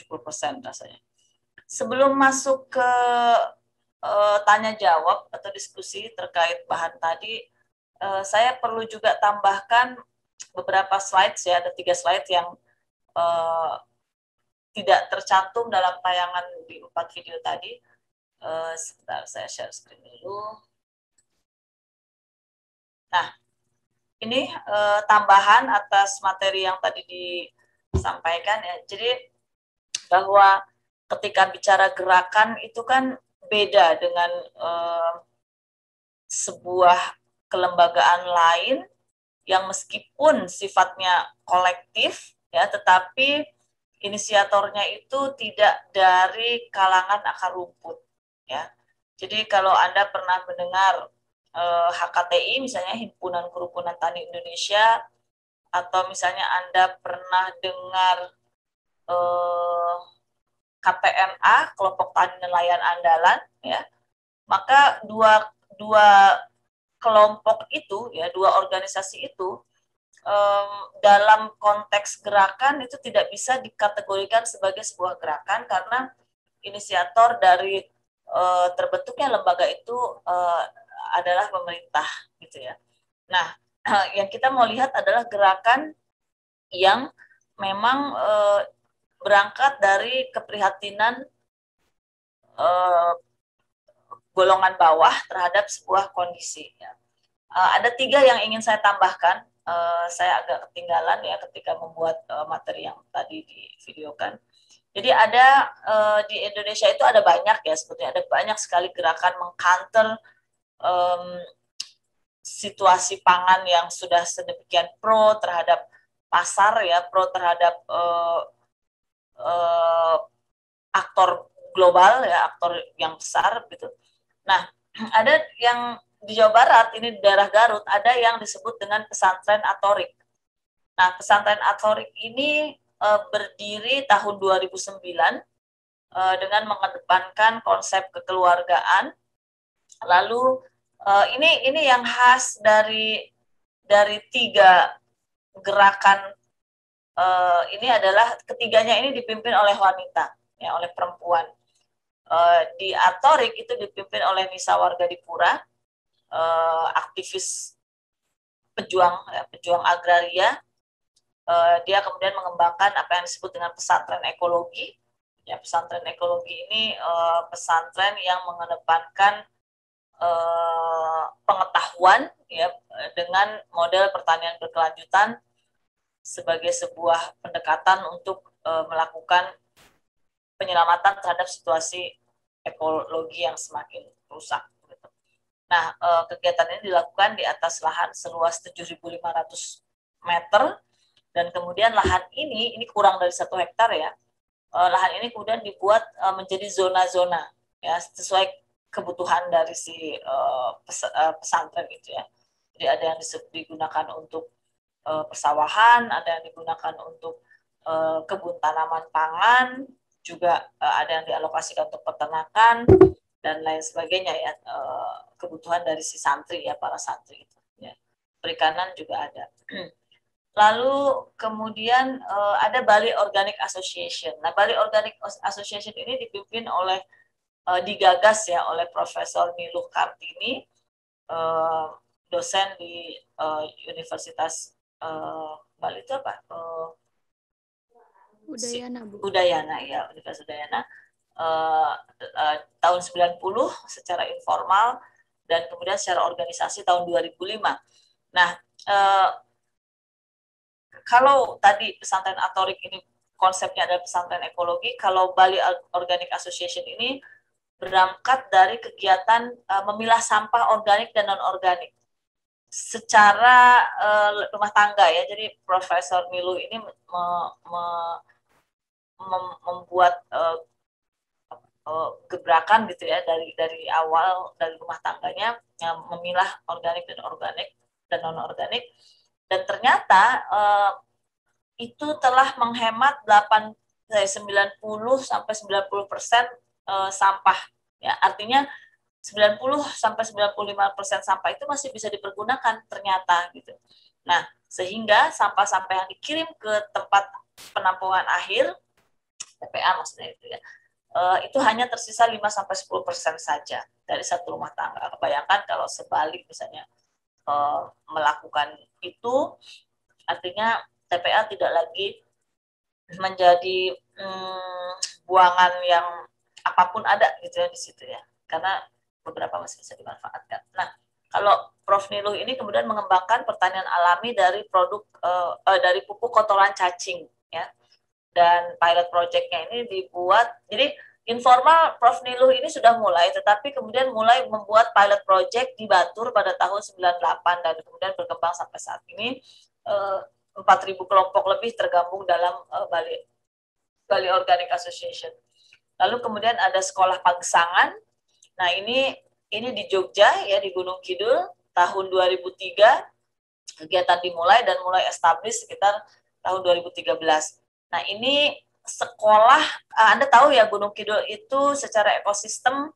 70% rasanya. Sebelum masuk ke tanya jawab atau diskusi terkait bahan tadi, saya perlu juga tambahkan beberapa slides ya, ada 3 slide yang tidak tercantum dalam tayangan di 4 video tadi. Sebentar, saya share screen dulu. Nah, ini tambahan atas materi yang tadi disampaikan ya. Jadi bahwa ketika bicara gerakan itu kan beda dengan sebuah kelembagaan lain yang meskipun sifatnya kolektif ya, tetapi inisiatornya itu tidak dari kalangan akar rumput ya. Jadi kalau Anda pernah mendengar HKTI misalnya, Himpunan Kerukunan Tani Indonesia, atau misalnya Anda pernah dengar KTNA, Kelompok Tani Nelayan Andalan ya, maka dua kelompok itu ya, dua organisasi itu dalam konteks gerakan itu tidak bisa dikategorikan sebagai sebuah gerakan karena inisiator dari terbentuknya lembaga itu adalah pemerintah gitu ya. Nah, yang kita mau lihat adalah gerakan yang memang berangkat dari keprihatinan golongan bawah terhadap sebuah kondisi ya. Ada 3 yang ingin saya tambahkan. Saya agak ketinggalan ya ketika membuat materi yang tadi divideokan. Jadi ada di Indonesia itu ada banyak ya, sebetulnya ada banyak sekali gerakan mengcounter situasi pangan yang sudah sedemikian pro terhadap pasar ya, pro terhadap aktor global ya, aktor yang besar gitu. Nah, ada yang di Jawa Barat, ini di daerah Garut, ada yang disebut dengan pesantren Atorik. Nah, pesantren Atorik ini berdiri tahun 2009 dengan mengedepankan konsep kekeluargaan. Lalu ini yang khas dari 3 gerakan ini adalah ketiganya ini dipimpin oleh wanita, ya, oleh perempuan. Di Atorik itu dipimpin oleh Nisa Wargadipura, aktivis pejuang agraria. Dia kemudian mengembangkan apa yang disebut dengan pesantren ekologi. Ya, pesantren ekologi ini pesantren yang mengedepankan pengetahuan ya, dengan model pertanian berkelanjutan sebagai sebuah pendekatan untuk melakukan penyelamatan terhadap situasi ekologi yang semakin rusak. Nah, kegiatan ini dilakukan di atas lahan seluas 7.500 meter, dan kemudian lahan ini kurang dari 1 hektar ya. Lahan ini kemudian dibuat menjadi zona-zona ya, sesuai kebutuhan dari si pesantren itu ya. Jadi ada yang digunakan untuk persawahan, ada yang digunakan untuk kebun tanaman pangan, juga ada yang dialokasikan untuk peternakan dan lain sebagainya ya, kebutuhan dari si santri ya, para santri itu ya. Perikanan juga ada. Lalu kemudian ada Bali Organic Association. Nah, Bali Organic Association ini dipimpin oleh digagas ya oleh Profesor Niluh Kartini, dosen di Universitas Bali itu apa? Udayana, Bu. Udayana ya, Universitas Udayana. Tahun 90 secara informal, dan kemudian secara organisasi tahun 2005. Nah, kalau tadi pesantren Atorik ini konsepnya adalah pesantren ekologi, kalau Bali Organic Association ini berangkat dari kegiatan memilah sampah organik dan non-organik secara rumah tangga ya. Jadi Profesor Niluh ini membuat gebrakan gitu ya, dari awal dari rumah tangganya yang memilah organik dan non-organik, dan ternyata itu telah menghemat 90 sampai 90% sampah ya. Artinya 90 sampai 95% sampah itu masih bisa dipergunakan ternyata gitu. Nah, sehingga sampah-sampah yang dikirim ke tempat penampungan akhir TPA maksudnya itu ya, itu hanya tersisa 5-10% saja dari satu rumah tangga. Bayangkan kalau sebalik misalnya melakukan itu, artinya TPA tidak lagi menjadi buangan yang apapun ada gitu ya di situ ya, karena beberapa masih bisa dimanfaatkan. Nah, kalau Prof. Niluh ini kemudian mengembangkan pertanian alami dari produk dari pupuk kotoran cacing ya, dan pilot project-nya ini dibuat, jadi informal Prof. Niluh ini sudah mulai, tetapi kemudian mulai membuat pilot project di Batur pada tahun 98 dan kemudian berkembang sampai saat ini. 4.000 kelompok lebih tergabung dalam Bali Organic Association. Lalu kemudian ada sekolah pagsangan. Nah, ini di Jogja ya, di Gunung Kidul tahun 2003 kegiatan dimulai dan mulai establish sekitar tahun 2013. Nah, ini sekolah, Anda tahu ya Gunung Kidul itu secara ekosistem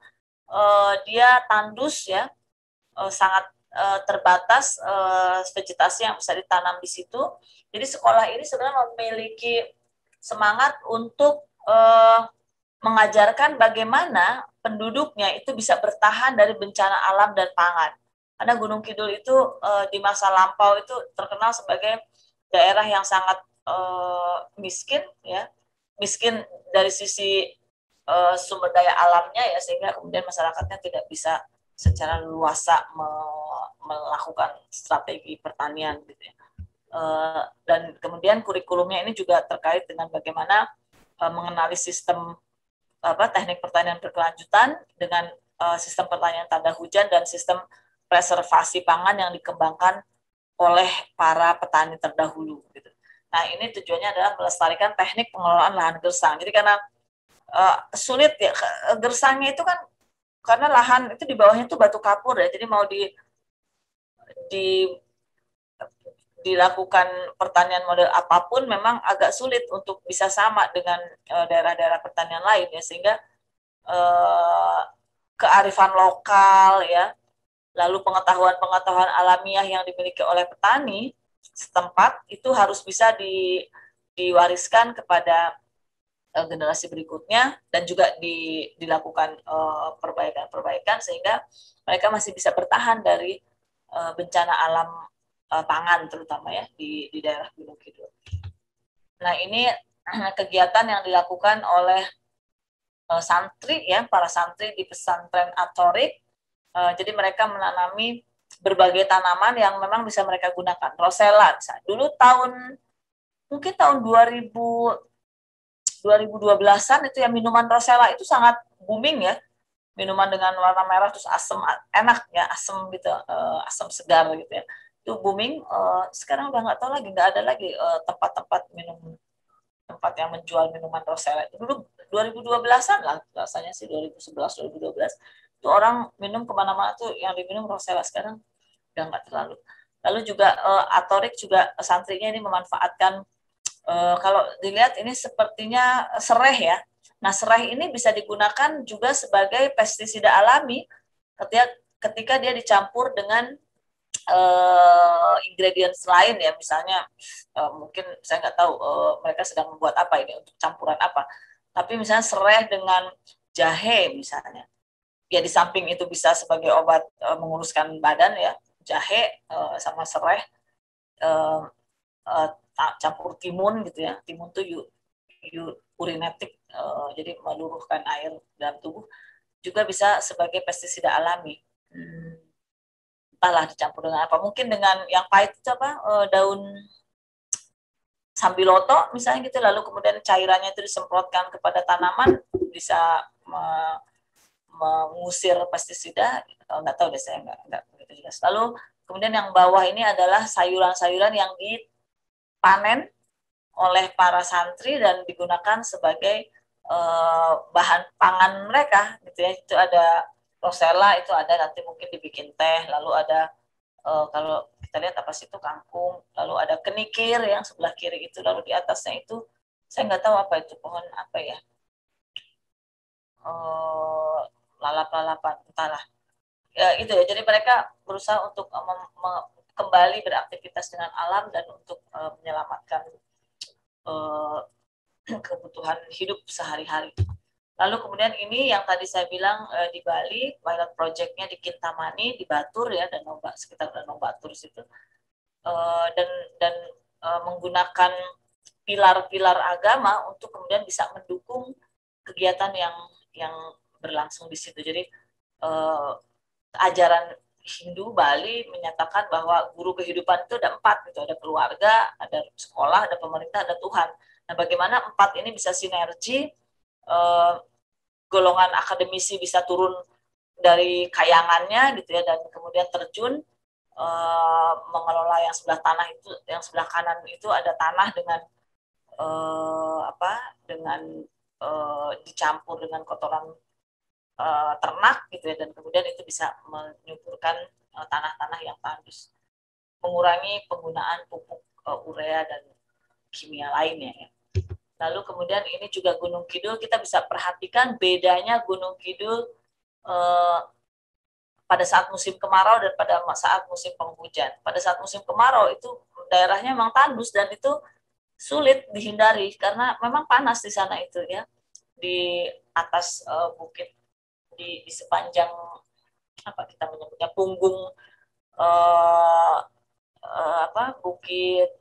dia tandus ya, sangat terbatas vegetasi yang bisa ditanam di situ. Jadi sekolah ini sebenarnya memiliki semangat untuk mengajarkan bagaimana penduduknya itu bisa bertahan dari bencana alam dan pangan. Karena Gunung Kidul itu di masa lampau itu terkenal sebagai daerah yang sangat miskin ya, miskin dari sisi sumber daya alamnya ya, sehingga kemudian masyarakatnya tidak bisa secara luasa melakukan strategi pertanian gitu ya. Dan kemudian kurikulumnya ini juga terkait dengan bagaimana mengenali sistem teknik pertanian berkelanjutan dengan sistem pertanian tanda hujan dan sistem preservasi pangan yang dikembangkan oleh para petani terdahulu gitu. Nah, ini tujuannya adalah melestarikan teknik pengelolaan lahan gersang. Jadi karena sulit ya, gersangnya itu kan karena lahan itu di bawahnya itu batu kapur ya, jadi mau dilakukan pertanian model apapun memang agak sulit untuk bisa sama dengan daerah-daerah pertanian lain ya, sehingga kearifan lokal ya, lalu pengetahuan alamiah yang dimiliki oleh petani setempat itu harus bisa diwariskan kepada generasi berikutnya, dan juga dilakukan perbaikan sehingga mereka masih bisa bertahan dari bencana alam pangan terutama ya di daerah Gunung Kidul. Nah, ini kegiatan yang dilakukan oleh santri ya, para santri di pesantren Atorik. Jadi mereka menanami berbagai tanaman yang memang bisa mereka gunakan. Rosella, dulu mungkin tahun 2012-an itu ya, minuman Rosella itu sangat booming ya. Minuman dengan warna merah terus asam, enak ya, asam gitu, asam segar gitu ya. Itu booming. Sekarang udah nggak tahu lagi, nggak ada lagi tempat-tempat tempat yang menjual minuman Rosella. Dulu 2012-an lah rasanya sih, 2011 2012 itu orang minum kemana-mana tuh yang diminum Rosella. Sekarang udah nggak terlalu. Lalu juga Atorik juga santrinya ini memanfaatkan, kalau dilihat ini sepertinya sereh ya. Nah, sereh ini bisa digunakan juga sebagai pestisida alami ketika dia dicampur dengan ingredients lain ya, misalnya mungkin saya nggak tahu mereka sedang membuat apa ini, untuk campuran apa. Tapi misalnya sereh dengan jahe misalnya, ya di samping itu bisa sebagai obat menguruskan badan ya, jahe sama sereh campur timun gitu ya. Timun tuh urinetik, jadi meluruhkan air dalam tubuh, juga bisa sebagai pestisida alami. Entahlah dicampur dengan apa, mungkin dengan yang pahit itu apa, daun sambiloto misalnya gitu, lalu kemudian cairannya itu disemprotkan kepada tanaman, bisa mengusir pestisida. Nggak tahu deh, saya nggak begitu jelas. Lalu kemudian yang bawah ini adalah sayuran-sayuran yang dipanen oleh para santri dan digunakan sebagai bahan pangan mereka gitu ya. Itu ada Rosella, itu ada nanti mungkin dibikin teh, lalu ada kalau kita lihat apa sih itu, kangkung, lalu ada kenikir yang sebelah kiri itu, lalu di atasnya itu saya nggak tahu apa itu, pohon apa ya, lalap-lalapan entahlah ya, itu ya. Jadi mereka berusaha untuk kembali beraktivitas dengan alam dan untuk menyelamatkan kebutuhan hidup sehari-hari. Lalu kemudian ini yang tadi saya bilang di Bali, pilot project-nya di Kintamani, di Batur ya, sekitar Danau Batur situ, dan menggunakan pilar-pilar agama untuk kemudian bisa mendukung kegiatan yang berlangsung di situ. Jadi ajaran Hindu Bali menyatakan bahwa guru kehidupan itu ada 4 gitu, ada keluarga, ada sekolah, ada pemerintah, ada Tuhan. Nah, bagaimana 4 ini bisa sinergi, golongan akademisi bisa turun dari kayangannya gitu ya, dan kemudian terjun mengelola yang sebelah tanah itu, yang sebelah kanan itu ada tanah dengan dicampur dengan kotoran ternak gitu ya, dan kemudian itu bisa menyuburkan tanah-tanah yang tandus, mengurangi penggunaan pupuk urea dan kimia lainnya ya. Lalu kemudian ini juga Gunung Kidul, kita bisa perhatikan bedanya Gunung Kidul pada saat musim kemarau dan pada saat musim penghujan. Pada saat musim kemarau itu daerahnya memang tandus dan itu sulit dihindari karena memang panas di sana itu ya, di atas bukit, di sepanjang apa kita menyebutnya punggung bukit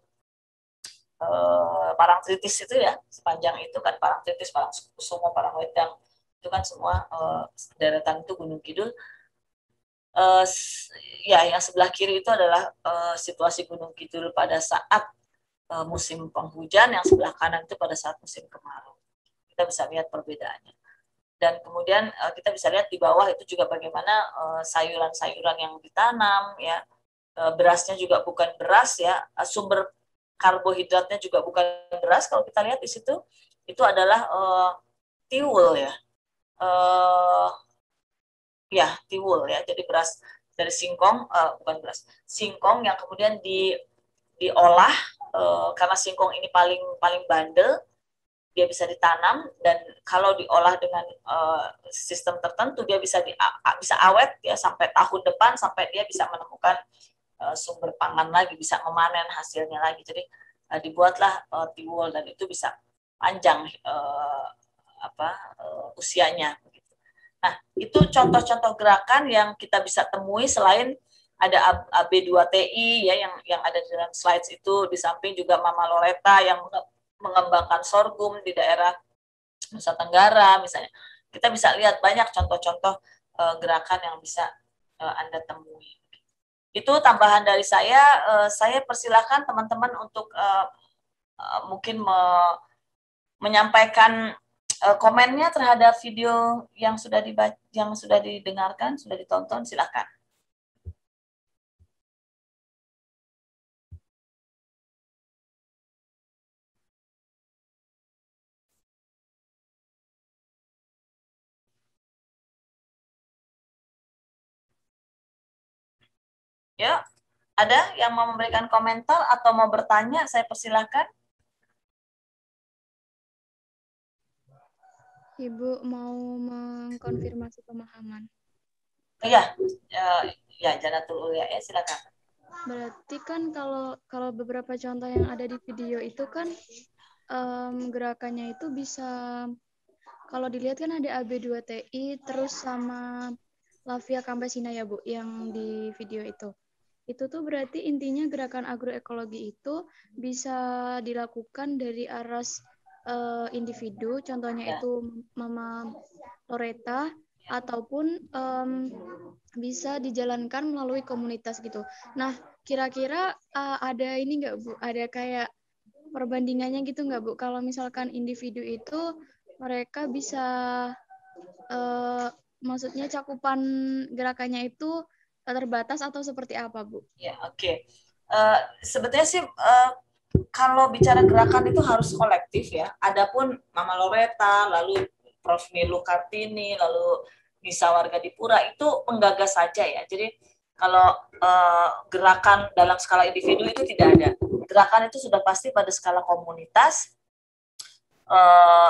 Parangtritis itu ya, sepanjang itu kan Parangtritis, Parangkusumo, Parangwedang itu kan semua deretan itu Gunung Kidul. Ya yang sebelah kiri itu adalah situasi Gunung Kidul pada saat musim penghujan, yang sebelah kanan itu pada saat musim kemarau. Kita bisa lihat perbedaannya. Dan kemudian kita bisa lihat di bawah itu juga bagaimana sayuran-sayuran yang ditanam ya, berasnya juga bukan beras ya, sumber karbohidratnya juga bukan beras. Kalau kita lihat di situ itu adalah tiwul ya, tiwul ya. Jadi beras dari singkong, bukan beras, singkong yang kemudian diolah karena singkong ini paling bandel, dia bisa ditanam, dan kalau diolah dengan sistem tertentu dia bisa awet ya sampai tahun depan, sampai dia bisa menemukan sumber pangan lagi, bisa memanen hasilnya lagi. Jadi dibuatlah tiwul dan itu bisa panjang usianya. Nah, itu contoh-contoh gerakan yang kita bisa temui selain ada AB2TI ya yang ada di dalam slides itu, di samping juga Mama Loretta yang mengembangkan sorghum di daerah Nusa Tenggara misalnya. Kita bisa lihat banyak contoh-contoh gerakan yang bisa Anda temui. Itu tambahan dari saya. Saya persilakan teman-teman untuk mungkin menyampaikan komennya terhadap video yang sudah didengarkan, sudah ditonton, silakan. Ya, ada yang mau memberikan komentar atau mau bertanya, saya persilahkan. Ibu mau mengkonfirmasi pemahaman. Iya, ya Janatul ya, silakan. Berarti kan kalau beberapa contoh yang ada di video itu kan gerakannya itu bisa, kalau dilihat kan ada AB2TI terus sama Lavia Campesina ya Bu yang di video itu. Itu tuh berarti intinya gerakan agroekologi itu bisa dilakukan dari aras individu, contohnya Ya. itu Mama Loretta, ataupun bisa dijalankan melalui komunitas gitu. Nah, kira-kira ada ini nggak Bu? Ada kayak perbandingannya gitu nggak Bu? Kalau misalkan individu itu mereka bisa, maksudnya cakupan gerakannya itu terbatas atau seperti apa Bu? Ya, oke. Sebetulnya sih kalau bicara gerakan itu harus kolektif ya. Adapun Mama Loretta, lalu Prof. Nilu Kartini, lalu Nisa Warga Dipura itu penggagas saja ya. Jadi kalau gerakan dalam skala individu itu tidak ada. Gerakan itu sudah pasti pada skala komunitas,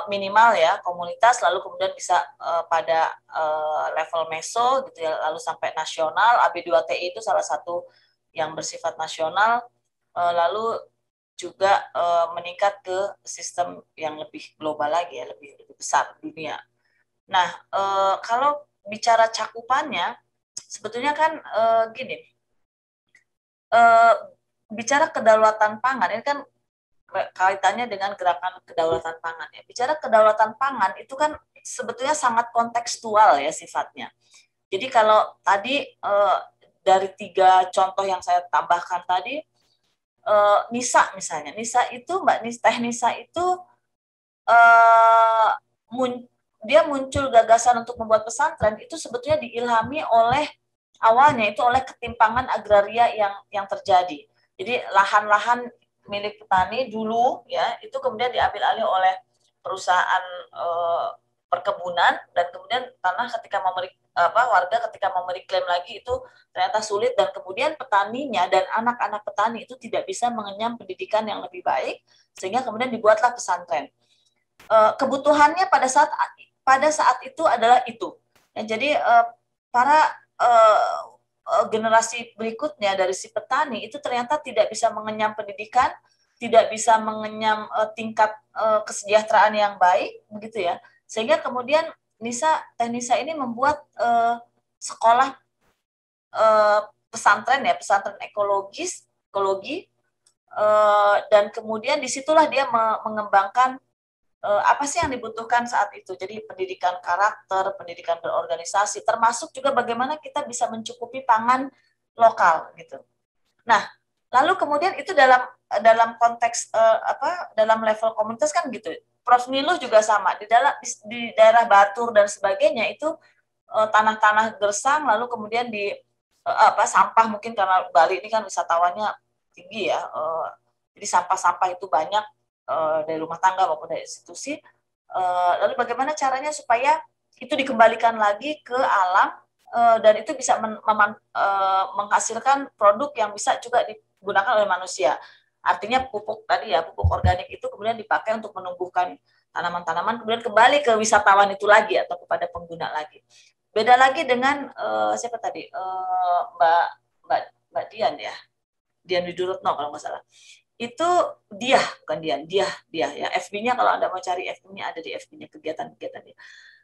minimal ya komunitas, lalu kemudian bisa pada level meso gitu ya, lalu sampai nasional. AB2TI itu salah satu yang bersifat nasional, lalu juga meningkat ke sistem yang lebih global lagi ya, lebih besar dunia. Nah, kalau bicara cakupannya, sebetulnya kan gini, bicara kedaulatan pangan ini kan kaitannya dengan gerakan kedaulatan pangan ya. Bicara kedaulatan pangan itu kan sebetulnya sangat kontekstual ya sifatnya. Jadi kalau tadi dari 3 contoh yang saya tambahkan tadi, Nisa misalnya, Teh Nisa itu dia muncul gagasan untuk membuat pesantren itu sebetulnya diilhami oleh awalnya itu oleh ketimpangan agraria yang terjadi. Jadi lahan-lahan milik petani dulu ya itu kemudian diambil alih oleh perusahaan perkebunan, dan kemudian tanah ketika warga ketika mau mereklaim lagi itu ternyata sulit, dan kemudian petaninya dan anak-anak petani itu tidak bisa mengenyam pendidikan yang lebih baik, sehingga kemudian dibuatlah pesantren. Kebutuhannya pada saat itu adalah itu. Ya, jadi para generasi berikutnya dari si petani itu ternyata tidak bisa mengenyam pendidikan, tidak bisa mengenyam tingkat kesejahteraan yang baik, begitu ya. Sehingga kemudian Teh Nisa ini membuat sekolah pesantren ekologi, dan kemudian disitulah dia mengembangkan apa sih yang dibutuhkan saat itu. Jadi pendidikan karakter, pendidikan berorganisasi, termasuk juga bagaimana kita bisa mencukupi pangan lokal gitu. Nah, lalu kemudian itu dalam konteks dalam level komunitas kan gitu. Prof Niluh juga sama di daerah Batur dan sebagainya itu tanah-tanah gersang, lalu kemudian sampah, mungkin karena Bali ini kan wisatawannya tinggi ya, jadi sampah-sampah itu banyak dari rumah tangga maupun dari institusi. Lalu bagaimana caranya supaya itu dikembalikan lagi ke alam dan itu bisa menghasilkan produk yang bisa juga digunakan oleh manusia. Artinya pupuk organik itu kemudian dipakai untuk menumbuhkan tanaman-tanaman, kemudian kembali ke wisatawan itu lagi atau kepada pengguna lagi. Beda lagi dengan siapa tadi, Mbak Dian ya, Dian Widurutno kalau nggak salah. Itu dia ya, FB-nya kalau Anda mau cari FB-nya ada di FB-nya, kegiatan-kegiatan dia.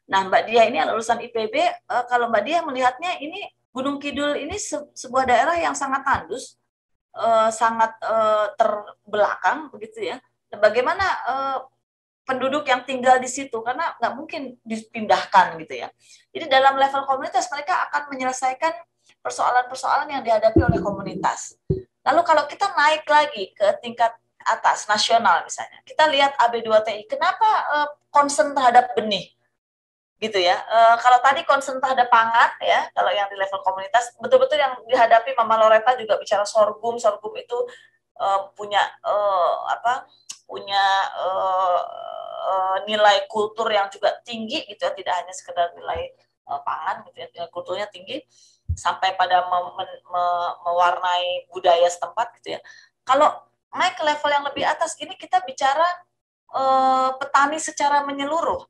Nah, Mbak Dia ini lulusan IPB. Kalau Mbak Dia melihatnya ini Gunung Kidul ini sebuah daerah yang sangat tandus, sangat terbelakang begitu ya. Dan bagaimana penduduk yang tinggal di situ, karena nggak mungkin dipindahkan gitu ya. Jadi dalam level komunitas mereka akan menyelesaikan persoalan-persoalan yang dihadapi oleh komunitas. Lalu kalau kita naik lagi ke tingkat atas, nasional misalnya, kita lihat AB2TI, kenapa concern terhadap benih? Gitu ya. Kalau tadi concern terhadap pangan ya, kalau yang di level komunitas, betul-betul yang dihadapi Mama Loretta juga bicara sorghum itu punya nilai kultur yang juga tinggi gitu ya, tidak hanya sekedar nilai pangan gitu ya, nilai kulturnya tinggi sampai pada mewarnai budaya setempat gitu ya. Kalau naik ke level yang lebih atas ini kita bicara petani secara menyeluruh.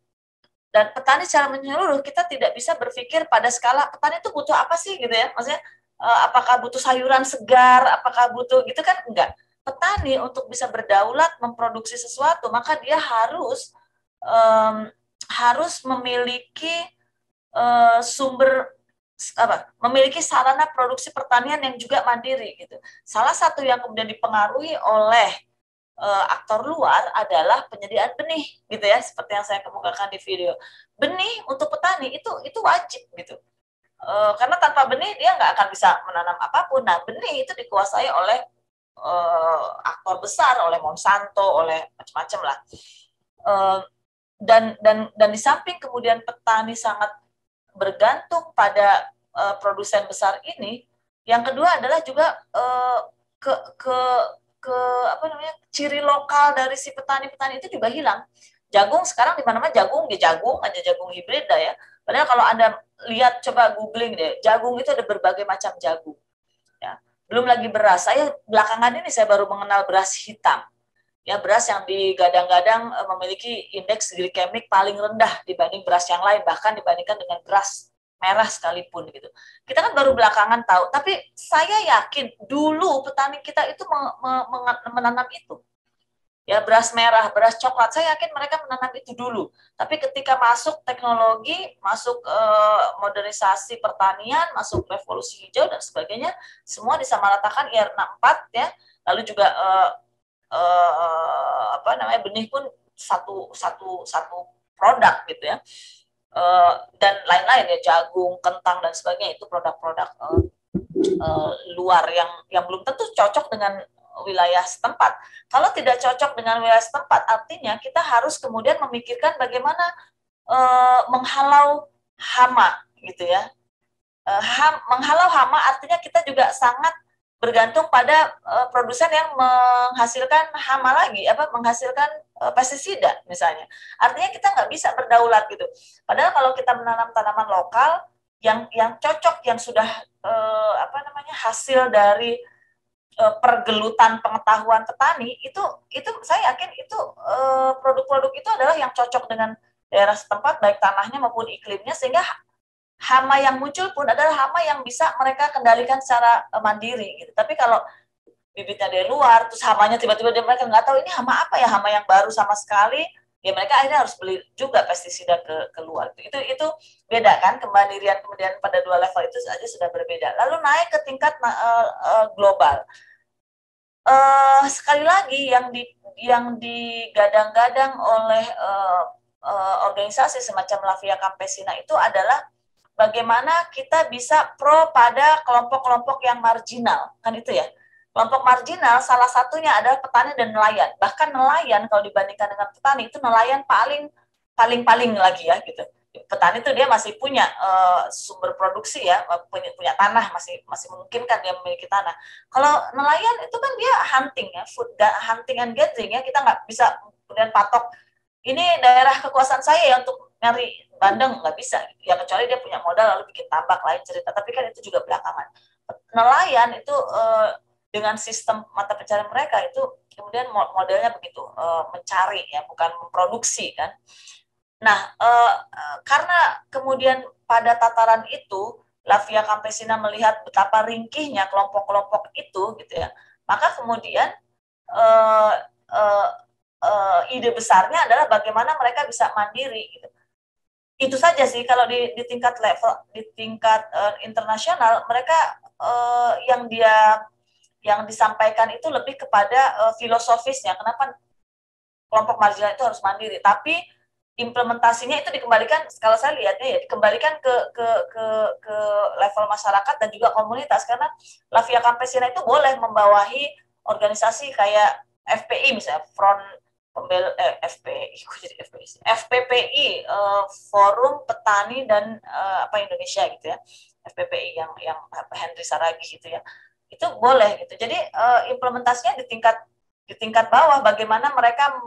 Dan petani secara menyeluruh kita tidak bisa berpikir pada skala petani itu butuh apa sih gitu ya. Maksudnya apakah butuh sayuran segar, apakah butuh gitu kan, enggak. Petani untuk bisa berdaulat memproduksi sesuatu maka dia harus memiliki memiliki sarana produksi pertanian yang juga mandiri gitu. Salah satu yang kemudian dipengaruhi oleh aktor luar adalah penyediaan benih gitu ya, seperti yang saya kemukakan di video. Benih untuk petani itu wajib gitu. Karena tanpa benih dia nggak akan bisa menanam apapun. Nah, benih itu dikuasai oleh aktor besar, oleh Monsanto, oleh macam-macam lah. Dan di samping kemudian petani sangat bergantung pada produsen besar ini, yang kedua adalah juga ciri lokal dari si petani-petani itu juga hilang. Jagung sekarang di mana-mana jagung hibrid dah ya. Padahal kalau Anda lihat, coba googling deh, jagung itu ada berbagai macam jagung. Ya. Belum lagi beras. Saya belakangan ini saya baru mengenal beras hitam. Ya, beras yang digadang-gadang memiliki indeks glikemik paling rendah dibanding beras yang lain, bahkan dibandingkan dengan beras merah sekalipun gitu. Kita kan baru belakangan tahu, tapi saya yakin dulu petani kita itu menanam itu. ya beras merah, beras coklat, saya yakin mereka menanam itu dulu. Tapi ketika masuk teknologi, masuk modernisasi pertanian, masuk revolusi hijau dan sebagainya, semua disamaratakan IR64 ya. Lalu juga apa namanya, benih pun satu produk gitu ya. Dan lain-lain ya, jagung, kentang dan sebagainya, itu produk-produk luar yang belum tentu cocok dengan wilayah setempat. Kalau tidak cocok dengan wilayah setempat, artinya kita harus kemudian memikirkan bagaimana menghalau hama gitu ya. Menghalau hama artinya kita juga sangat bergantung pada produsen yang menghasilkan hama lagi, menghasilkan pestisida misalnya. Artinya kita nggak bisa berdaulat gitu. Padahal kalau kita menanam tanaman lokal yang cocok, yang sudah hasil dari pergelutan pengetahuan petani, itu saya yakin itu produk-produk itu adalah yang cocok dengan daerah setempat, baik tanahnya maupun iklimnya, sehingga hama yang muncul pun adalah hama yang bisa mereka kendalikan secara mandiri gitu. Tapi kalau bibitnya dari luar, terus hamanya tiba-tiba mereka nggak tahu ini hama apa ya, hama yang baru sama sekali, ya mereka akhirnya harus beli juga pestisida ke luar. Itu beda kan, kemandirian kemudian pada dua level itu saja sudah berbeda. Lalu naik ke tingkat global. Sekali lagi yang digadang-gadang oleh organisasi semacam La Via Campesina itu adalah bagaimana kita bisa pro pada kelompok-kelompok yang marginal, kan itu ya. Kelompok marginal salah satunya adalah petani dan nelayan. Bahkan nelayan kalau dibandingkan dengan petani itu nelayan paling lagi ya gitu. Petani itu dia masih punya sumber produksi ya, punya tanah, masih memungkinkan dia memiliki tanah. Kalau nelayan itu kan dia hunting ya, hunting and gathering ya, kita nggak bisa kemudian patok ini daerah kekuasaan saya ya untuk nyari bandeng, nggak bisa ya, kecuali dia punya modal lalu bikin tambak, lain cerita, tapi kan itu juga belakangan. Nelayan itu dengan sistem mata pencarian mereka itu kemudian modelnya begitu, mencari ya, bukan memproduksi kan. Nah, karena kemudian pada tataran itu La Via Campesina melihat betapa ringkihnya kelompok-kelompok itu gitu ya, maka kemudian ide besarnya adalah bagaimana mereka bisa mandiri gitu. Itu saja sih. Kalau di tingkat level, di tingkat internasional, mereka yang disampaikan itu lebih kepada filosofisnya, kenapa kelompok marginal itu harus mandiri, tapi implementasinya itu dikembalikan, kalau saya lihatnya ya, dikembalikan ke level masyarakat dan juga komunitas, karena La Via Campesina itu boleh membawahi organisasi kayak FPI misalnya, Front FPPI, Forum Petani dan Indonesia gitu ya, FPPI yang Henry Saragi gitu ya, itu boleh gitu. Jadi implementasinya di tingkat bawah, bagaimana mereka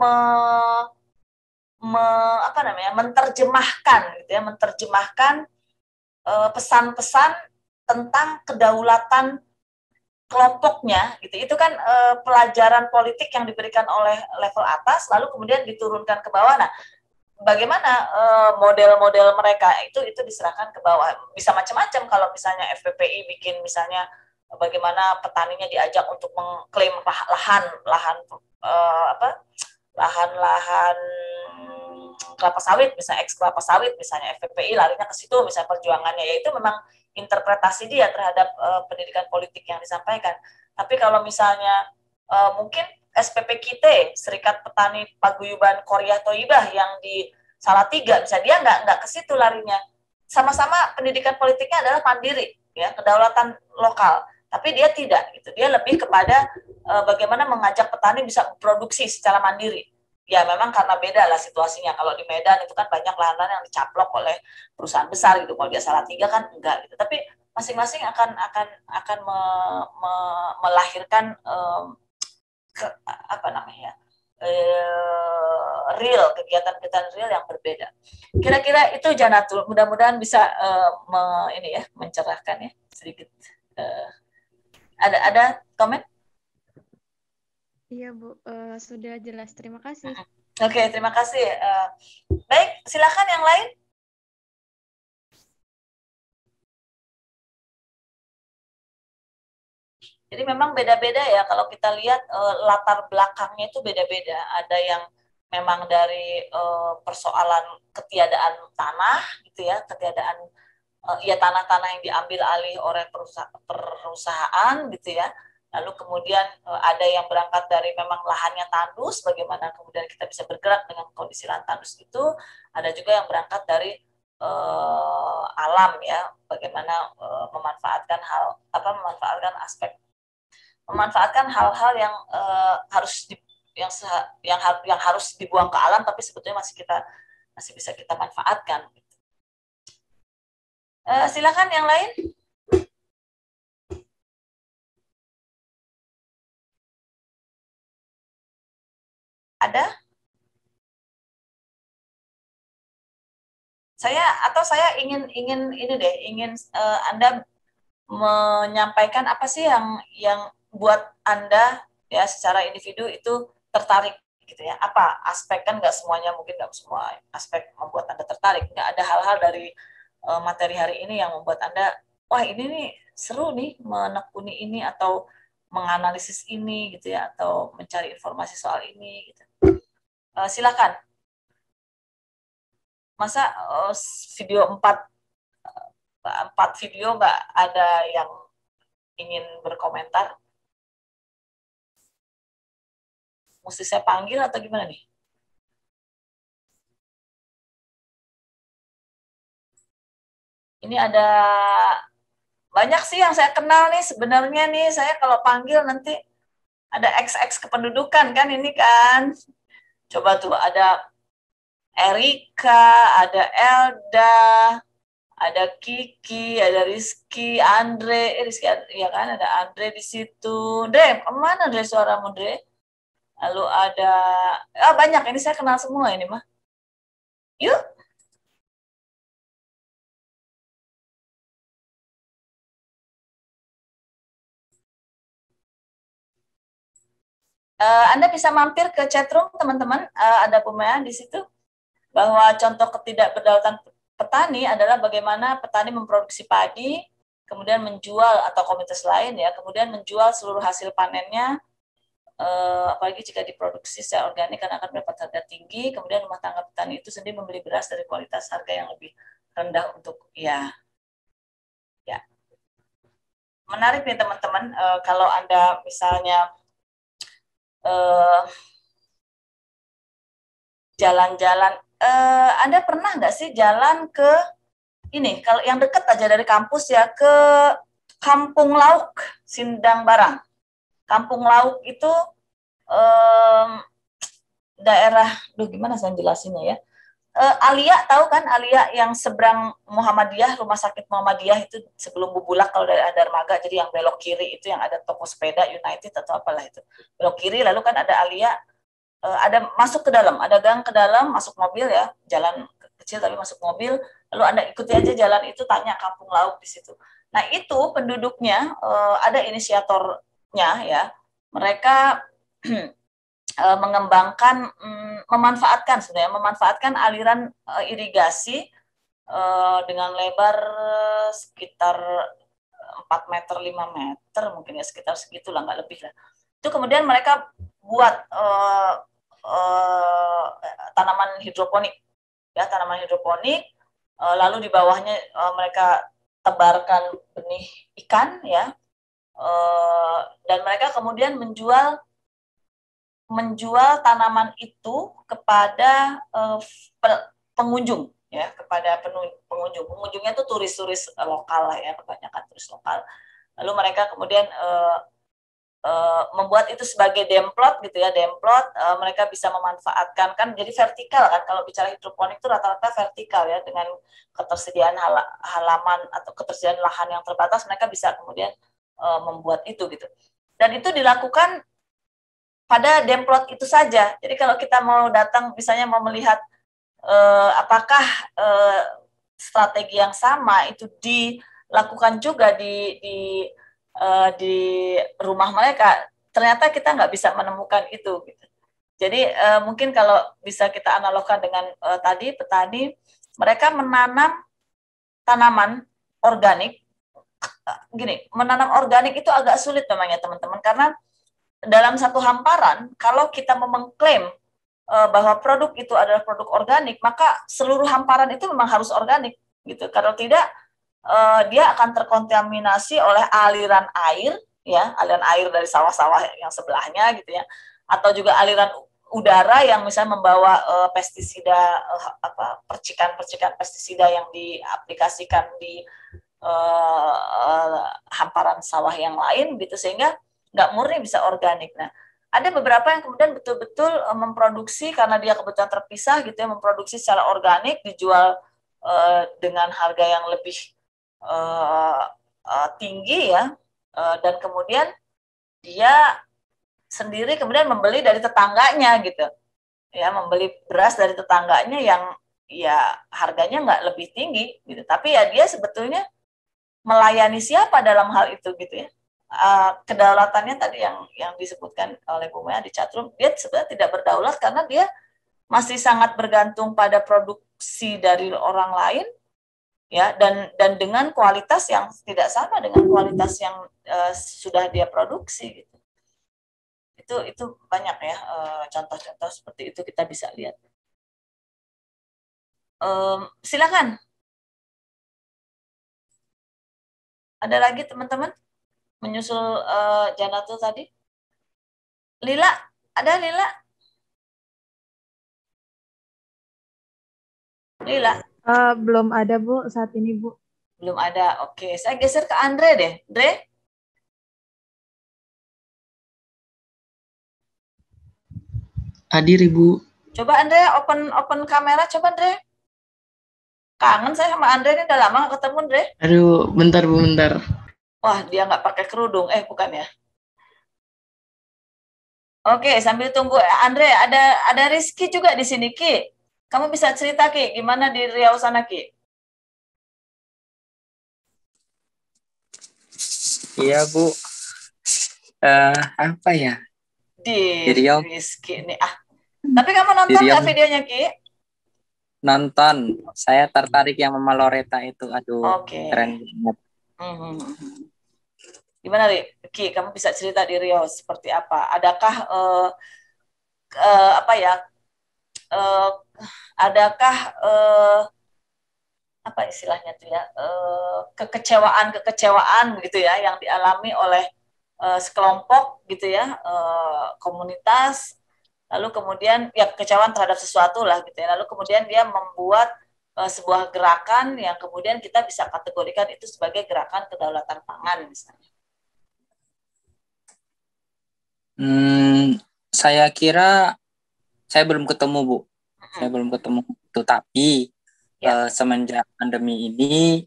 menerjemahkan gitu ya, pesan-pesan tentang kedaulatan kelompoknya gitu. Itu kan pelajaran politik yang diberikan oleh level atas lalu kemudian diturunkan ke bawah. Nah, bagaimana model-model mereka itu diserahkan ke bawah. Bisa macam-macam. Kalau misalnya FPPI bikin misalnya bagaimana petaninya diajak untuk mengklaim lahan kelapa sawit, misalnya kelapa sawit, misalnya FPPI larinya ke situ, misalnya perjuangannya, yaitu memang interpretasi dia terhadap pendidikan politik yang disampaikan. Tapi kalau misalnya mungkin SPPKT, Serikat Petani Paguyuban Korea Toibah yang di Salatiga, misalnya dia nggak ke situ larinya. Sama-sama pendidikan politiknya adalah mandiri, ya, kedaulatan lokal. Tapi dia tidak, gitu. Dia lebih kepada bagaimana mengajak petani bisa produksi secara mandiri. Ya memang karena beda lah situasinya. Kalau di Medan itu kan banyak lahan-lahan yang dicaplok oleh perusahaan besar gitu. Kalau dia Salatiga kan enggak gitu. Tapi masing-masing akan melahirkan real, kegiatan-kegiatan real yang berbeda. Kira-kira itu Janatul. Mudah-mudahan bisa mencerahkan ya sedikit. Ada komen? Iya Bu, sudah jelas. Terima kasih. Oke, terima kasih. Baik, silakan yang lain. Jadi memang beda-beda ya kalau kita lihat latar belakangnya itu beda-beda. Ada yang memang dari persoalan ketiadaan tanah gitu ya, ketiadaan ya tanah-tanah yang diambil alih oleh perusahaan gitu ya. Lalu kemudian ada yang berangkat dari memang lahannya tandus, bagaimana kemudian kita bisa bergerak dengan kondisi lahan tandus itu. Ada juga yang berangkat dari alam ya, bagaimana memanfaatkan hal-hal yang harus yang harus dibuang ke alam, tapi sebetulnya masih bisa kita manfaatkan. Silakan yang lain. Ada? Saya ingin Anda menyampaikan apa sih yang buat Anda ya secara individu itu tertarik gitu ya. Apa aspek, kan nggak semuanya, mungkin nggak semua aspek membuat Anda tertarik. Nggak ada hal-hal dari materi hari ini yang membuat Anda, wah ini nih seru nih menekuni ini atau menganalisis ini gitu ya, atau mencari informasi soal ini gitu. Silakan. Masa video 4 video nggak ada yang ingin berkomentar? Mesti saya panggil atau gimana nih? Ini ada banyak sih yang saya kenal nih sebenarnya nih. Saya kalau panggil nanti ada XX kependudukan kan ini kan. Coba tuh ada Erika, ada Elda, ada Kiki, ada Rizky, Rizky ya kan, ada Andre di situ. Dre, kemana Dre suaramu Dre? Lalu ada banyak, ini saya kenal semua ini mah. Yuk. Anda bisa mampir ke chatroom teman-teman, ada pemain di situ bahwa contoh ketidakberdaulatan petani adalah bagaimana petani memproduksi padi, kemudian menjual, atau komunitas lain ya, kemudian menjual seluruh hasil panennya, apalagi jika diproduksi secara organik karena akan mendapat harga tinggi, kemudian rumah tangga petani itu sendiri membeli beras dari kualitas harga yang lebih rendah untuk ya. Menarik nih teman-teman, kalau Anda misalnya jalan-jalan, Anda pernah nggak sih jalan ke ini, kalau yang dekat aja dari kampus ya, ke Kampung Lauk Sindang Barang. Kampung Lauk itu daerah, gimana saya jelasinnya ya? Alia, tahu kan Alia yang seberang Muhammadiyah, rumah sakit Muhammadiyah itu sebelum Bubulak kalau dari Darmaga, jadi yang belok kiri itu yang ada toko sepeda United atau apalah itu. Belok kiri, lalu kan ada Alia, ada masuk ke dalam, ada gang ke dalam, masuk mobil ya, jalan kecil tapi masuk mobil, lalu Anda ikuti aja jalan itu, tanya Kampung Lauk di situ. Nah itu penduduknya, ada inisiatornya ya, mereka mengembangkan, memanfaatkan aliran irigasi dengan lebar sekitar 4 meter, 5 meter, mungkin ya sekitar segitulah, nggak lebih lah. Itu kemudian mereka buat tanaman hidroponik, ya tanaman hidroponik, lalu di bawahnya mereka tebarkan benih ikan, ya, dan mereka kemudian menjual tanaman itu kepada pengunjung, ya, kepada pengunjung. Pengunjungnya itu turis-turis lokal lah ya, kebanyakan turis lokal. Lalu mereka kemudian membuat itu sebagai demplot gitu ya, demplot, mereka bisa memanfaatkan, kan jadi vertikal kan, kalau bicara hidroponik itu rata-rata vertikal ya, dengan ketersediaan halaman atau ketersediaan lahan yang terbatas, mereka bisa kemudian membuat itu gitu. Dan itu dilakukan pada demplot itu saja. Jadi kalau kita mau datang misalnya mau melihat apakah strategi yang sama itu dilakukan juga di rumah mereka, ternyata kita nggak bisa menemukan itu gitu. Jadi mungkin kalau bisa kita analogkan dengan tadi petani, mereka menanam tanaman organik gini, menanam organik itu agak sulit memang ya teman-teman, karena dalam satu hamparan kalau kita mengklaim bahwa produk itu adalah produk organik, maka seluruh hamparan itu memang harus organik gitu. Kalau tidak dia akan terkontaminasi oleh aliran air, ya, aliran air dari sawah-sawah yang sebelahnya gitu ya, atau juga aliran udara yang misalnya membawa pestisida, percikan-percikan pestisida yang diaplikasikan di hamparan sawah yang lain gitu, sehingga nggak murni bisa organik. Nah, ada beberapa yang kemudian betul-betul memproduksi karena dia kebetulan terpisah gitu ya, memproduksi secara organik, dijual dengan harga yang lebih tinggi ya, dan kemudian dia sendiri kemudian membeli dari tetangganya gitu ya, membeli beras dari tetangganya yang ya harganya nggak lebih tinggi gitu, tapi ya dia sebetulnya melayani siapa dalam hal itu gitu ya. Kedaulatannya tadi yang disebutkan oleh Bu Maya di chatroom, dia sebenarnya tidak berdaulat karena dia masih sangat bergantung pada produksi dari orang lain ya, dan dengan kualitas yang tidak sama dengan kualitas yang sudah dia produksi gitu. Itu banyak ya contoh-contoh seperti itu kita bisa lihat. Silakan. Ada lagi teman-teman menyusul Janatul tadi? Lila, ada Lila? Lila? Belum ada Bu saat ini Bu. Belum ada. Oke, saya geser ke Andre deh. Andre? Hadir Ibu. Coba Andre open kamera, coba Andre. Kangen saya sama Andre, ini udah lama gak ketemu Andre. Aduh, bentar Bu, bentar. Wah, dia nggak pakai kerudung. Bukan ya. Oke, sambil tunggu Andre, ada Rizky juga di sini, Ki. Kamu bisa cerita, Ki, gimana di Riau sana, Ki? Iya Bu. Apa ya? Di Riau. Rizky nih. Tapi kamu nonton nggak videonya, Ki? Nonton. Saya tertarik yang Mama Loreta itu. Aduh, keren banget. Gimana, Ki? Kamu bisa cerita di Riau seperti apa? Adakah adakah apa istilahnya tuh ya, kekecewaan gitu ya yang dialami oleh sekelompok gitu ya, komunitas, lalu kemudian ya kekecewaan terhadap sesuatu lah gitu ya, lalu kemudian dia membuat sebuah gerakan yang kemudian kita bisa kategorikan itu sebagai gerakan kedaulatan pangan misalnya. Saya kira saya belum ketemu Bu. Saya belum ketemu itu, tapi semenjak pandemi ini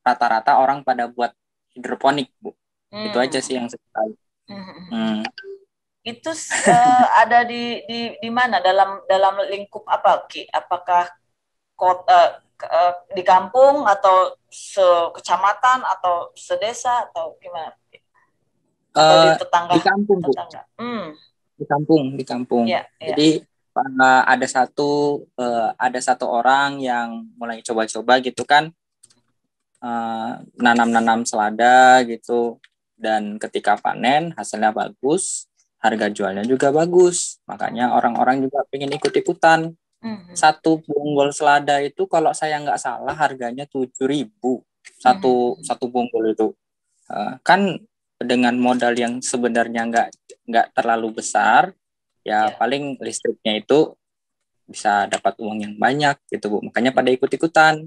rata-rata orang pada buat hidroponik Bu. Itu aja sih yang saya tahu. Itu ada di mana, dalam lingkup apa, Ki? Apakah kota, di kampung atau sekecamatan atau sedesa atau gimana? Atau di tetangga? Di kampung Bu. Di kampung. Ya. Jadi ada satu orang yang mulai coba-coba gitu kan, nanam selada gitu, dan ketika panen hasilnya bagus, harga jualnya juga bagus, makanya orang-orang juga pengen ikut-ikutan. Satu bonggol selada itu kalau saya nggak salah harganya 7.000 satu bonggol itu. Kan dengan modal yang sebenarnya nggak terlalu besar, ya paling listriknya itu bisa dapat uang yang banyak gitu Bu. Makanya pada ikut-ikutan.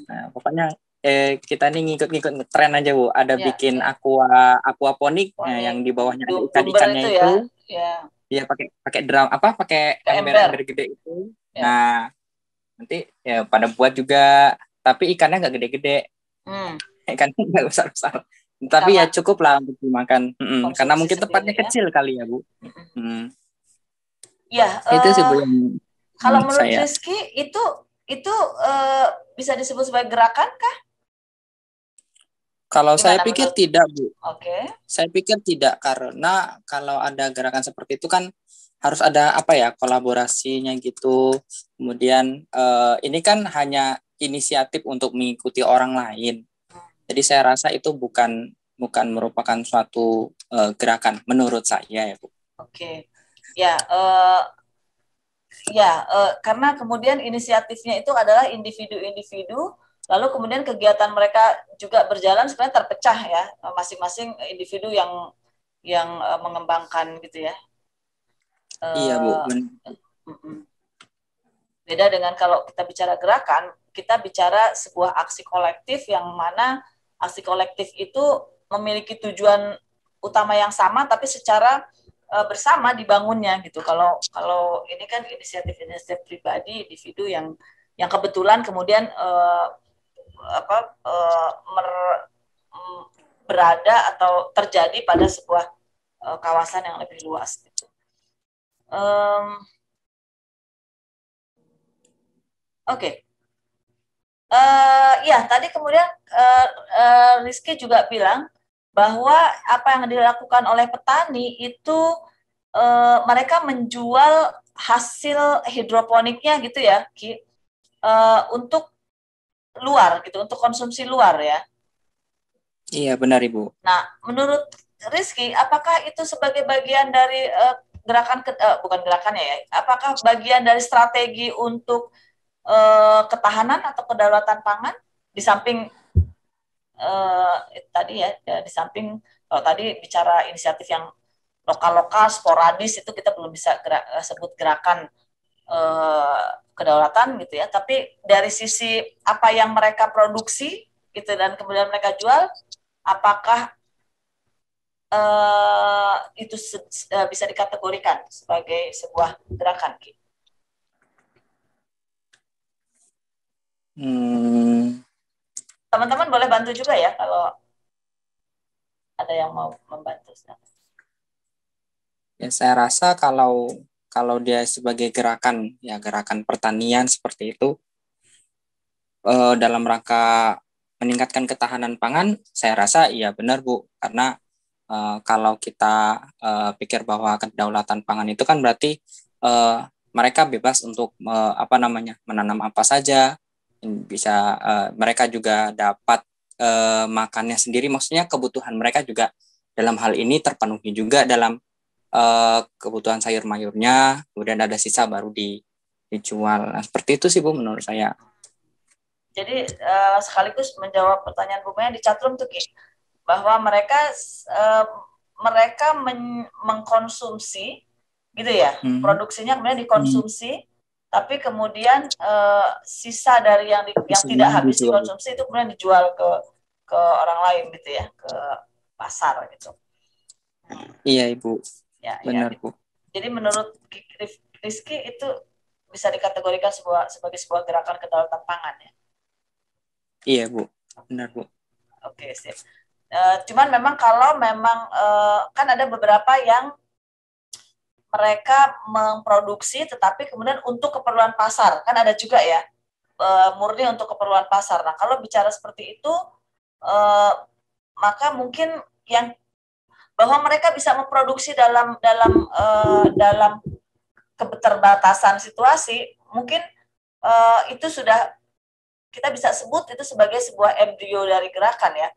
Nah, pokoknya kita nih ngikut-ngikut tren aja Bu. Ada bikin aquaponik yang di bawahnya ada ikan-ikannya itu. Dia pakai drum pakai ember gede itu. Nah, nanti ya pada buat juga, tapi ikannya nggak gede-gede. Ikannya nggak besar-besar. Tapi ya cukup lah untuk dimakan. Karena mungkin tempatnya kecil kali ya Bu. Ya, itu sih Bu. kalau menurut Rizky itu bisa disebut sebagai gerakan kah? Kalau saya pikir tidak Bu. Oke. Saya pikir tidak, karena kalau ada gerakan seperti itu kan harus ada kolaborasinya gitu. Kemudian ini kan hanya inisiatif untuk mengikuti orang lain. Jadi saya rasa itu bukan merupakan suatu gerakan menurut saya ya Bu. Oke. Ya, karena kemudian inisiatifnya itu adalah individu-individu, lalu kemudian kegiatan mereka juga berjalan sebenarnya terpecah ya, masing-masing individu yang mengembangkan gitu ya. Iya Bu. Beda dengan kalau kita bicara gerakan, kita bicara sebuah aksi kolektif yang mana aksi kolektif itu memiliki tujuan utama yang sama tapi secara bersama dibangunnya gitu. Kalau ini kan inisiatif pribadi individu yang kebetulan kemudian berada atau terjadi pada sebuah kawasan yang lebih luas gitu. Oke. Ya, tadi kemudian Rizky juga bilang bahwa apa yang dilakukan oleh petani itu mereka menjual hasil hidroponiknya gitu ya, Ki, untuk luar gitu, untuk konsumsi luar ya. Iya, benar Ibu. Nah, menurut Rizky, apakah itu sebagai bagian dari gerakan bukan gerakannya ya? Apakah bagian dari strategi untuk ketahanan atau kedaulatan pangan di samping tadi ya, di samping kalau tadi bicara inisiatif yang lokal-lokal sporadis itu kita belum bisa sebut gerakan kedaulatan gitu ya, tapi dari sisi apa yang mereka produksi gitu dan kemudian mereka jual, apakah itu bisa dikategorikan sebagai sebuah gerakan? Teman-teman boleh bantu juga ya kalau ada yang mau membantu. Ya, saya rasa kalau dia sebagai gerakan pertanian seperti itu dalam rangka meningkatkan ketahanan pangan, saya rasa iya benar Bu, karena kalau kita pikir bahwa kedaulatan pangan itu kan berarti mereka bebas untuk menanam apa saja, bisa mereka juga dapat makannya sendiri, maksudnya kebutuhan mereka juga dalam hal ini terpenuhi juga dalam kebutuhan sayur mayurnya, kemudian ada sisa baru dijual. Nah, seperti itu sih Bu menurut saya. Jadi sekaligus menjawab pertanyaan Bu Maya di chatroom tuh Ki, bahwa mereka mengkonsumsi gitu ya, produksinya kemudian dikonsumsi, tapi kemudian sisa dari yang tidak habis dikonsumsi itu kemudian dijual ke orang lain gitu ya, ke pasar gitu. Iya Ibu, ya, benar ya. Bu. Jadi menurut Rizky itu bisa dikategorikan sebagai sebuah gerakan kedaulatan pangan ya. Iya Bu, benar Bu. Oke, sip. Cuman memang kalau memang kan ada beberapa yang mereka memproduksi tetapi kemudian untuk keperluan pasar, kan ada juga ya, murni untuk keperluan pasar. Nah, kalau bicara seperti itu, maka mungkin yang bahwa mereka bisa memproduksi dalam keterbatasan situasi, mungkin itu sudah kita bisa sebut itu sebagai sebuah embrio dari gerakan ya.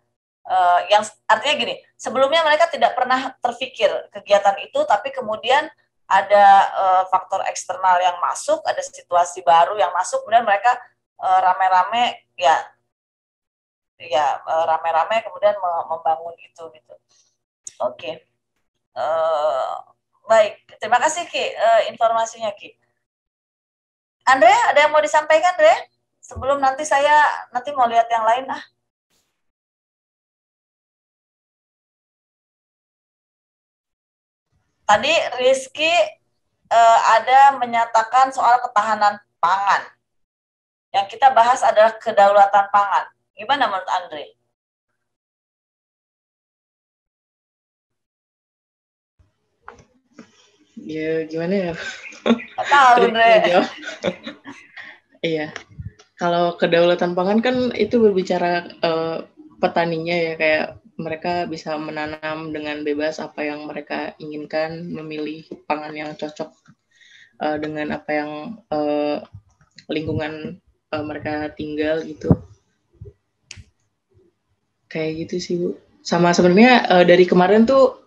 Yang artinya gini, sebelumnya mereka tidak pernah terfikir kegiatan itu, tapi kemudian ada faktor eksternal yang masuk, ada situasi baru yang masuk, kemudian mereka rame-rame rame-rame kemudian membangun itu gitu. Oke. Baik, terima kasih Ki informasinya Ki. Andre, ada yang mau disampaikan Andre? Sebelum nanti mau lihat yang lain ah. Tadi Rizky ada menyatakan soal ketahanan pangan. Yang kita bahas adalah kedaulatan pangan. Gimana menurut Andre? Ya gimana ya? Tahu Andre. Iya. Kalau kedaulatan pangan kan itu berbicara petaninya ya, kayak mereka bisa menanam dengan bebas apa yang mereka inginkan, memilih pangan yang cocok dengan apa yang lingkungan mereka tinggal gitu. Kayak gitu sih Bu. Sama sebenarnya dari kemarin tuh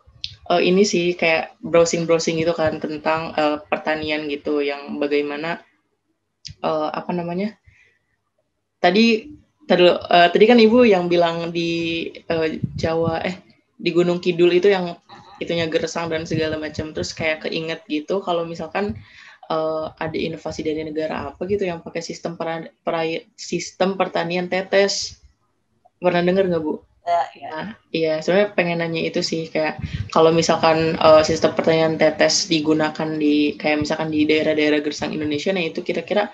ini sih kayak browsing gitu kan tentang pertanian gitu, yang bagaimana apa namanya, tadi tadi kan Ibu yang bilang di Jawa di Gunung Kidul itu yang itunya gersang dan segala macam, terus kayak keinget gitu kalau misalkan ada inovasi dari negara apa gitu yang pakai sistem pertanian tetes. Pernah dengar nggak Bu? Ya. Nah, iya, sebenarnya pengen nanya itu sih, kayak kalau misalkan sistem pertanian tetes digunakan di kayak misalkan di daerah-daerah gersang Indonesia, nah itu kira-kira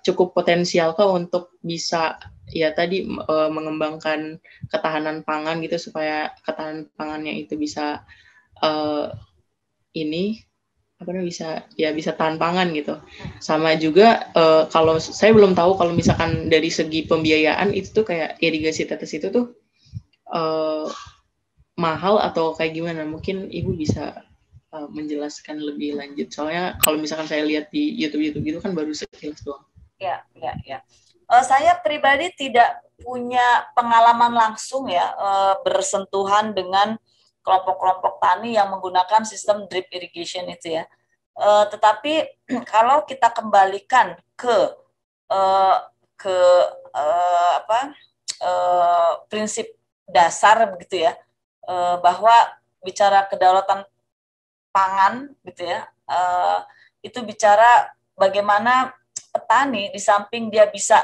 cukup potensial kah untuk bisa ya tadi mengembangkan ketahanan pangan gitu, supaya ketahanan pangannya itu bisa ini apa namanya, bisa tahan pangan gitu. Sama juga kalau saya belum tahu kalau misalkan dari segi pembiayaan itu tuh kayak irigasi tetes itu tuh mahal atau kayak gimana? Mungkin Ibu bisa menjelaskan lebih lanjut. Soalnya kalau misalkan saya lihat di YouTube gitu kan baru sekilas doang. Ya. Saya pribadi tidak punya pengalaman langsung ya bersentuhan dengan kelompok-kelompok tani yang menggunakan sistem drip irrigation itu ya. Tetapi kalau kita kembalikan ke prinsip dasar begitu ya, bahwa bicara kedaulatan pangan gitu ya, itu bicara bagaimana petani di samping dia bisa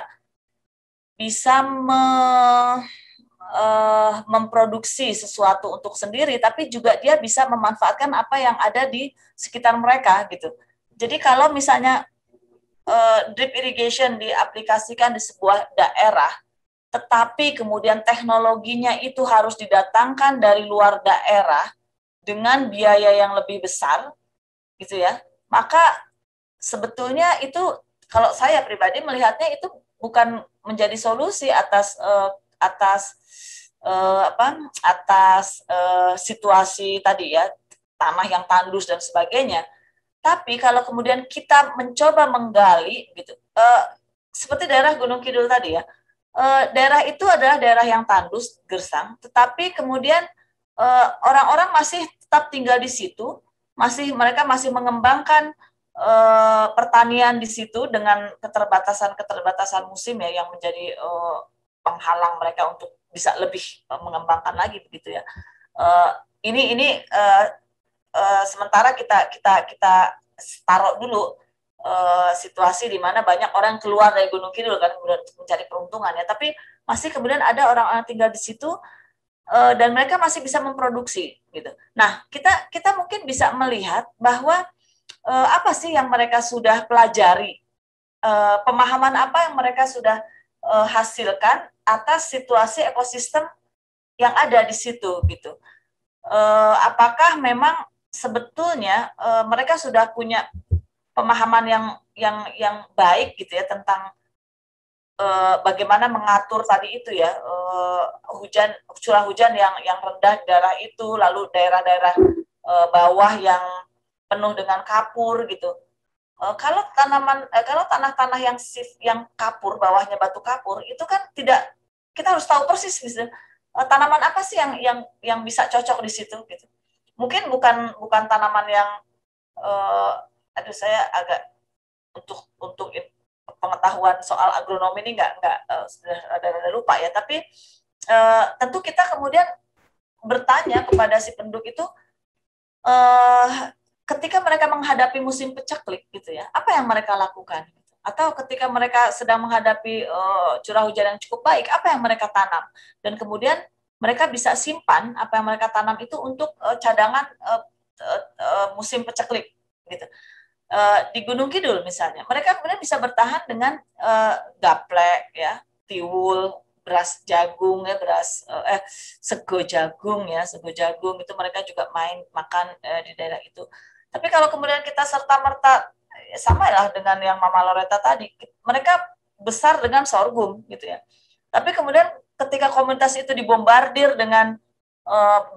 memproduksi sesuatu untuk sendiri, tapi juga dia bisa memanfaatkan apa yang ada di sekitar mereka gitu. Jadi kalau misalnya drip irrigation diaplikasikan di sebuah daerah, tetapi kemudian teknologinya itu harus didatangkan dari luar daerah dengan biaya yang lebih besar, gitu ya, maka sebetulnya itu kalau saya pribadi melihatnya itu bukan menjadi solusi atas situasi tadi ya, tanah yang tandus dan sebagainya. Tapi kalau kemudian kita mencoba menggali gitu, seperti daerah Gunung Kidul tadi ya, daerah itu adalah daerah yang tandus, gersang, tetapi kemudian orang-orang masih tetap tinggal di situ, mereka masih mengembangkan pertanian di situ dengan keterbatasan musim ya, yang menjadi penghalang mereka untuk bisa lebih mengembangkan lagi begitu ya. Ini sementara kita taruh dulu situasi di mana banyak orang keluar dari Gunung Kidul kan mencari peruntungan ya, tapi masih kemudian ada orang-orang tinggal di situ dan mereka masih bisa memproduksi gitu. Nah, kita mungkin bisa melihat bahwa apa sih yang mereka sudah pelajari, pemahaman apa yang mereka sudah hasilkan atas situasi ekosistem yang ada di situ gitu. Apakah memang sebetulnya mereka sudah punya pemahaman yang baik gitu ya tentang bagaimana mengatur tadi itu ya, curah hujan yang rendah di daerah itu, lalu daerah-daerah bawah yang penuh dengan kapur gitu. Kalau tanah-tanah yang kapur, bawahnya batu kapur, itu kan kita harus tahu persis gitu. Tanaman apa sih yang bisa cocok di situ gitu. Mungkin bukan tanaman yang saya agak untuk pengetahuan soal agronomi ini sudah ada lupa ya, tapi tentu kita kemudian bertanya kepada si penduduk itu ketika mereka menghadapi musim peceklik gitu ya, apa yang mereka lakukan? Atau ketika mereka sedang menghadapi curah hujan yang cukup baik, apa yang mereka tanam? Dan kemudian mereka bisa simpan apa yang mereka tanam itu untuk cadangan musim peceklik gitu. Di Gunung Kidul misalnya, mereka kemudian bisa bertahan dengan gaplek ya, tiwul, beras jagung ya, sego jagung itu mereka juga makan di daerah itu. Tapi kalau kemudian kita serta-merta sama lah dengan yang Mama Loretta tadi, mereka besar dengan sorghum gitu ya. Tapi kemudian ketika komunitas itu dibombardir dengan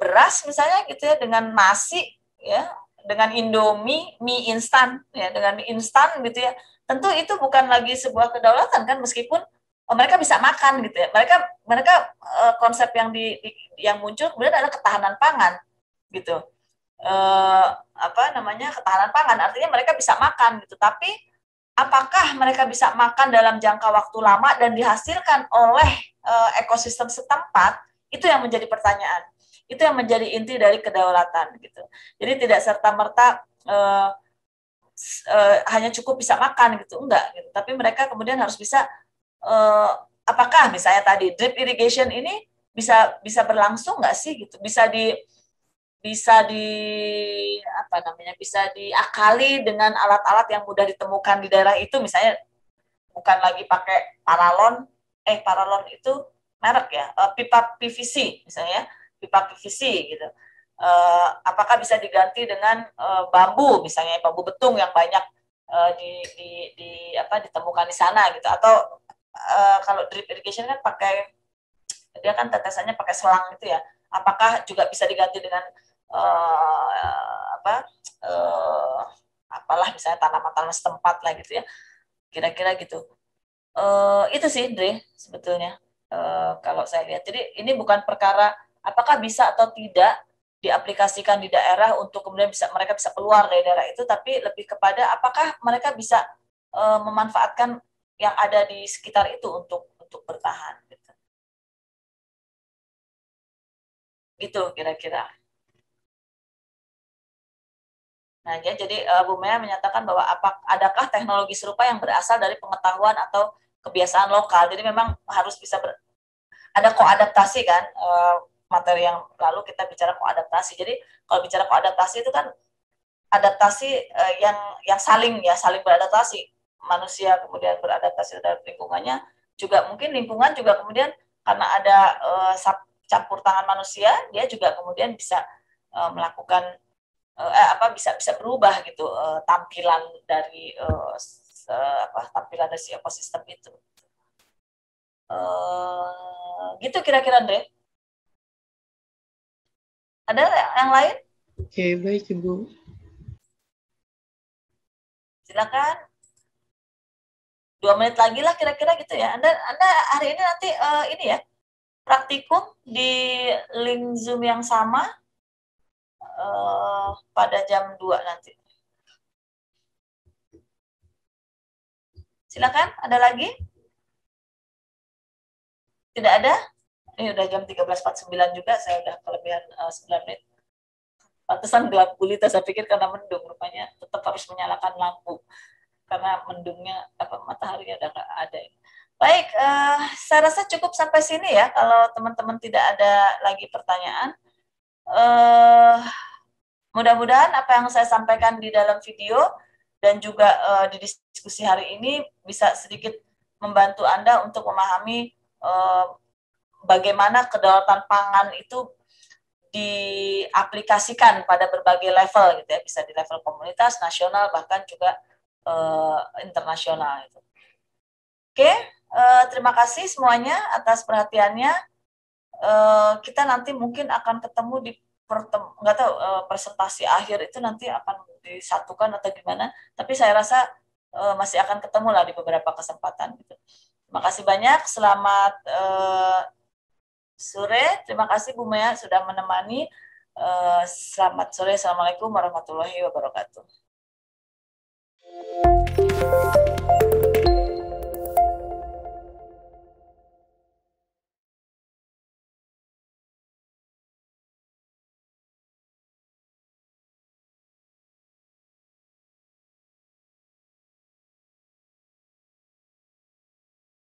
beras misalnya gitu ya, dengan nasi ya, dengan Indomie, mie instan ya, dengan mie instan gitu ya. Tentu itu bukan lagi sebuah kedaulatan kan, meskipun mereka bisa makan gitu ya. Mereka konsep yang yang muncul kemudian adalah ketahanan pangan gitu. Ketahanan pangan artinya mereka bisa makan gitu. Tapi apakah mereka bisa makan dalam jangka waktu lama dan dihasilkan oleh ekosistem setempat? Itu yang menjadi pertanyaan. Itu yang menjadi inti dari kedaulatan gitu. Jadi tidak serta-merta hanya cukup bisa makan gitu, enggak gitu. Tapi mereka kemudian harus bisa apakah misalnya tadi drip irrigation ini bisa berlangsung nggak sih gitu, bisa diakali dengan alat-alat yang mudah ditemukan di daerah itu, misalnya bukan lagi pakai paralon itu merek ya, pipa PVC misalnya, pipa PVC gitu. Apakah bisa diganti dengan bambu misalnya, bambu betung yang banyak ditemukan di sana gitu, atau kalau drip irrigation kan dia kan tetesannya pakai selang gitu ya, apakah juga bisa diganti dengan misalnya tanaman-tanaman setempat lah gitu ya, kira-kira gitu. Itu sih Dre sebetulnya kalau saya lihat. Jadi ini bukan perkara apakah bisa atau tidak diaplikasikan di daerah untuk kemudian mereka bisa keluar dari daerah itu, tapi lebih kepada apakah mereka bisa memanfaatkan yang ada di sekitar itu untuk bertahan gitu kira-kira. Nah, jadi Bu Maya menyatakan bahwa adakah teknologi serupa yang berasal dari pengetahuan atau kebiasaan lokal. Jadi memang harus bisa ada koadaptasi kan, materi yang lalu kita bicara koadaptasi. Jadi kalau bicara koadaptasi itu kan adaptasi yang saling beradaptasi. Manusia kemudian beradaptasi terhadap lingkungannya, juga mungkin lingkungan juga kemudian karena ada campur tangan manusia, dia juga kemudian bisa melakukan bisa berubah gitu tampilan dari si ekosistem itu. Gitu kira-kira, Andre. Ada yang lain? Oke, baik Ibu. Silakan. 2 menit lagi lah kira-kira gitu ya. Anda hari ini nanti ini ya, praktikum di link Zoom yang sama pada jam 2 nanti. Silakan, ada lagi? Tidak ada? Ini udah jam 13.49 juga, saya udah kelebihan 9 menit. Pantesan gelap gulita, saya pikir karena mendung, rupanya tetap harus menyalakan lampu. Karena mendungnya, mataharinya udah nggak ada. Baik, saya rasa cukup sampai sini ya, kalau teman-teman tidak ada lagi pertanyaan. Mudah-mudahan apa yang saya sampaikan di dalam video dan juga di diskusi hari ini bisa sedikit membantu Anda untuk memahami bagaimana kedaulatan pangan itu diaplikasikan pada berbagai level gitu ya, bisa di level komunitas, nasional, bahkan juga internasional itu. Oke, terima kasih semuanya atas perhatiannya. Kita nanti mungkin akan ketemu di presentasi akhir itu nanti akan disatukan atau gimana, tapi saya rasa masih akan ketemu lah di beberapa kesempatan gitu. Terima kasih banyak, selamat sore. Terima kasih Bu Maya sudah menemani. Selamat sore, assalamualaikum warahmatullahi wabarakatuh.